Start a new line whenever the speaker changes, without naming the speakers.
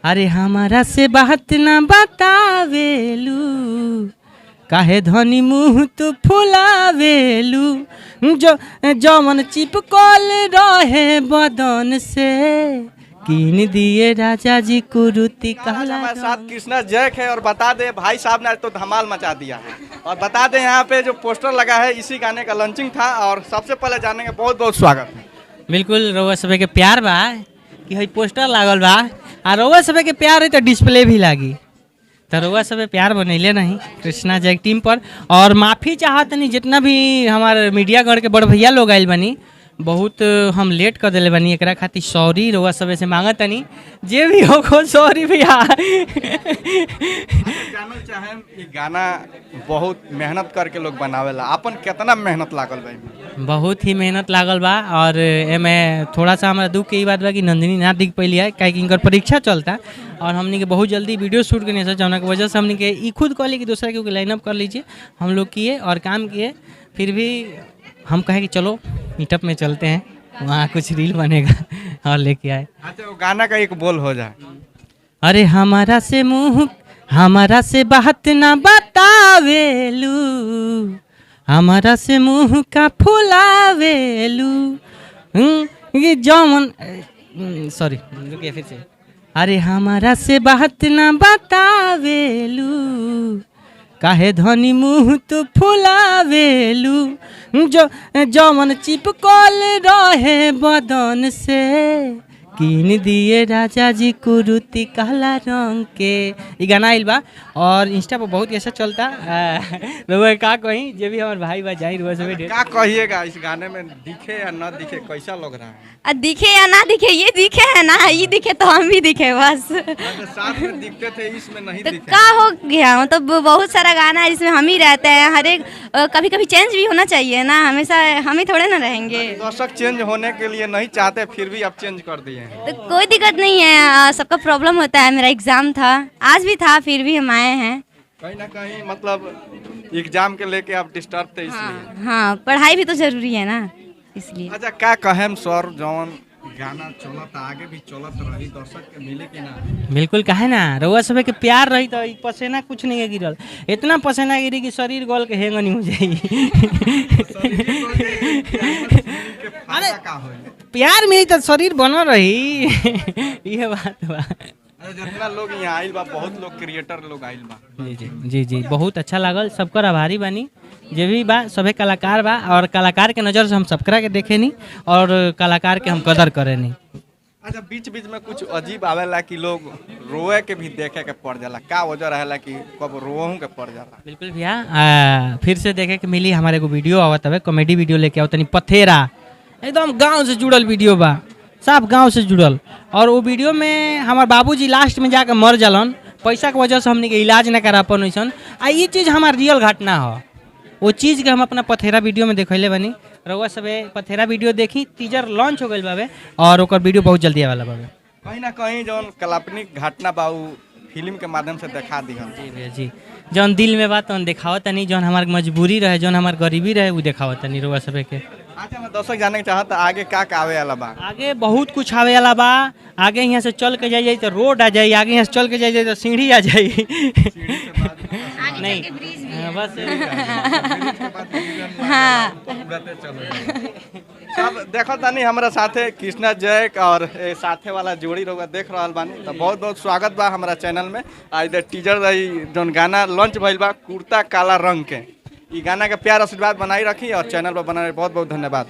अरे हमारा से बात ना बतावेलू, काहे धनी मुँह तू फुलावेलू। जो जवन चिपकल रहे बदन से, कीन दिए राजा जी कुरुति काला।
हमारे साथ कृष्णा जैक है और बता दें भाई साहब ने तो धमाल मचा दिया है। और बता दें यहाँ पे जो पोस्टर लगा है इसी गाने का लॉन्चिंग था। और सबसे पहले जानेंगे, बहुत बहुत स्वागत है।
बिल्कुल रउआ सभे के प्यार बा कि हई पोस्टर लागल बा, आ रउआ सभे के प्यार है तो डिस्प्ले भी लागी। तो रउआ सभे प्यार बनैले नहीं कृष्णा जैक टीम पर। और माफ़ी चाहत नहीं जितना भी हमारे मीडिया गढ़ के बड़ भैया लोग आयल बनी, बहुत हम लेट कर दिले बनी, एकरा खातिर सॉरी रउआ सभे से मांगत नहीं। जे भी हो को सॉरी भैया।
जानल चाहे ये गाना बहुत मेहनत करके लोग बनावेला, अपन कितना मेहनत लागल भाई?
बहुत ही मेहनत लागल बा। और एमे थोड़ा सा हमारा दुख के ई बात बा कि नंदिनी ना दिख पैली है, काहे कि इनकर परीक्षा चलता और हमने के बहुत जल्दी वीडियो शूट करने से जौना की वजह से हमने के ई खुद कहली कि दूसरा के लाइनअप कर लीजिए। हम लोग किए और काम किए, फिर भी हम कहे कि चलो मीटअप में चलते हैं, वहाँ कुछ रील बनेगा और लेके आए।
अच्छा, वो गाना का एक बोल हो जाए।
अरे हमारा से बात ना बतावेलू, हमारा से मुँह का फुलावेलू। ये जौन सॉरी रुकिए फिर से। अरे हमारा से बात ना बतावेलू, काहे धनी मुँह तू फुलावेलू। जो जौन चिपकल रहे बदन से, कीन दिए राजा जी कुरुति काला रंग के। ये गाना आइल बा और इंस्टा पर बहुत ऐसा चलता। रउआ का कहीं जे भी हमारे भाई बा जाई रउआ सब
क्या कहिएगा इस गाने में, दिखे या ना दिखे, कैसा लग रहा है?
दिखे या ना दिखे, ये दिखे है ना, ये दिखे तो हम भी दिखे बस।
साथ में दिखते थे, इसमें नहीं
तो
दिखे।
का हो गया, मतलब बहुत सारा गाना है जिसमें हम ही रहते हैं। हर एक कभी कभी चेंज भी होना चाहिए ना, हमेशा हम ही थोड़े ना रहेंगे।
दर्शक चेंज होने के लिए नहीं चाहते, फिर भी अब चेंज कर दिए हैं।
तो कोई दिक्कत नहीं है, सबका प्रॉब्लम होता है। मेरा एग्जाम था, आज भी था, फिर भी हम आए हैं।
कहीं ना कहीं मतलब एग्जाम के लेके आप डिस्टर्ब थे इसलिए।
हाँ, पढ़ाई भी तो जरूरी है ना, इसलिए।
अच्छा, क्या कहें सर, जौन गाना चलत आगे भी चलत रही, दर्शक के मिले कि ना?
बिल्कुल काहे ना, रउआ सब के प्यार रही तो पसीना कुछ नहीं है गिरल, इतना पसीना गिरी कि शरीर गोल के हेंगनी हो जाई।
अरे
प्यार मिली तो शरीर बनल रही। ये बात बा।
जितना लोग यहाँ आइल बा, बहुत लोग क्रिएटर लोग आइल बा।
जी जी जी जी, बहुत अच्छा लागल, सबकर आभारी बानी। जे भी बा सभे कलाकार बा, और कलाकार के नज़र से हम सबकरा के देखे नहीं और कलाकार के हम कदर करे नहीं।
अच्छा, बीच बीच में कुछ अजीब आवेला कि लोग रोए के भी देखे के पड़ जाला, का वजह रहेला कि कब रोहूं के पड़ जाला?
बिल्कुल भैया, फिर से देखे के मिली, हमारे एगो वीडियो आवत हवे, कॉमेडी वीडियो लेके आओ तनी पथेरा, एकदम गांव से जुड़ल वीडियो बा, साफ गांव से जुड़ल। और वो वीडियो में हमार बाबूजी लास्ट में जाकर मर जालन, पैसा के वजह से हमने के इलाज ना करा पान वैसन। आ ये चीज़ हमार रियल घटना हो, वो चीज़ के हम अपना पथेरा वीडियो में देखले बनी। रउआ सबे पथेरा वीडियो देखी, टीजर लॉन्च हो गई बाबे और ओकर वीडियो बहुत जल्दी आवेला बाबे।
कहीं ना कहीं जौन काल्पनिक घटना बा उ फिल्म के माध्यम से दिखा दिहल।
जी भैया जी, जौन दिल में बात तौन देखावत तनी, जौन हमार मजबूरी रहे, जौन हमार गरीबी रहे, वो देखावत तनी रउआ सबे के।
अच्छा, मैं दर्शक जाने के चाहता आगे का आवे वाला बा?
आगे बहुत कुछ आवे वाला बा। आगे यहाँ से चल के जाइए तो रोड आ जाए, आगे यहाँ से चल के जाइए तो सीढ़ी आ जाए। नहीं बस
हाँ,
सब देखो तानी हमारा साथे कृष्णा जैक और साथे वाला जोड़ी रहुआ देख रहा बानी, तो बहुत बहुत स्वागत बा हमारा चैनल में। आज टीजर रही जौन गाना लॉन्च भइल बा, कुर्ता काला रंग के, ई गाना के प्यार आशीर्वाद बनाई रखी और चैनल पर बना रही। बहुत बहुत धन्यवाद।